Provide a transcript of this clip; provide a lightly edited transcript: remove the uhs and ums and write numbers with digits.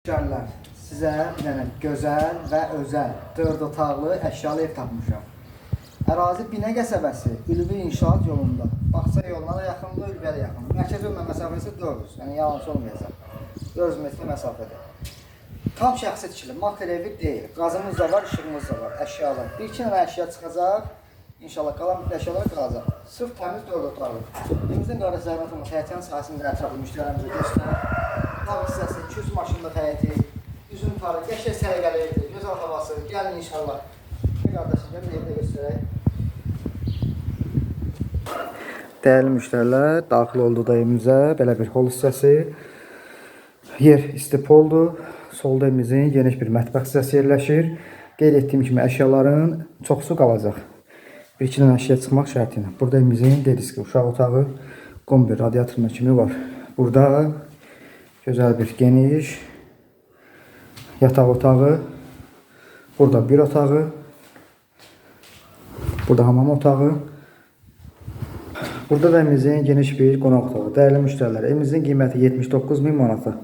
Müştərilər, sizə bir dənə gözəl və özəl 4 otaqlı əşyalı ev tapmışam. Ərazi Binə qəsəbəsi, Ülvi İnşaat yolunda. Bağça yoluna da yaxındır, Ülviyə də yaxındır. Mərkəz yoluna məsafəsi 400, yəni yalançı olmayacaq. 400 metr məsafədir. Tam şəxsi tikili, makler evi deyil. Qazımız da var, işığımız da var, əşyalı. Bir-iki dənə əşya çıxacaq, İnşallah qalan bir əşyalar qalacaq. Sırf təmiz 4 otaqlı. Evimizin qarşı zəhmətimiz həyətyan sahəsində ətraflı müştərilərimizə göstərək. Tavuk hissəsi, 200 maşınlıq həyəti, üzüm tarı, qəşəng səliqəli evdir, gözəl havası, gəlin inşallah. Qardaşım, gəlin evdə göstərək. Dəyərli müştərilər, daxil oldu da evimizə belə bir hol hissəsi. Yer istipoldur. Solda evimizin geniş bir mətbəx hissəsi yerləşir. Qeyd etdiyim kimi əşyaların çoxsu qalacaq. Bir-iki dənə əşya çıxmaq şərti ilə. Burada evimizin dediski uşaq otağı, kombi radiator kimi var. Burada gözəl bir geniş yataq otağı, burada bir otağı, burada hamam otağı, burada da evimizin geniş bir qonaq otağı. Dəyərli müştərilər, evimizin qiyməti 79.000 manata.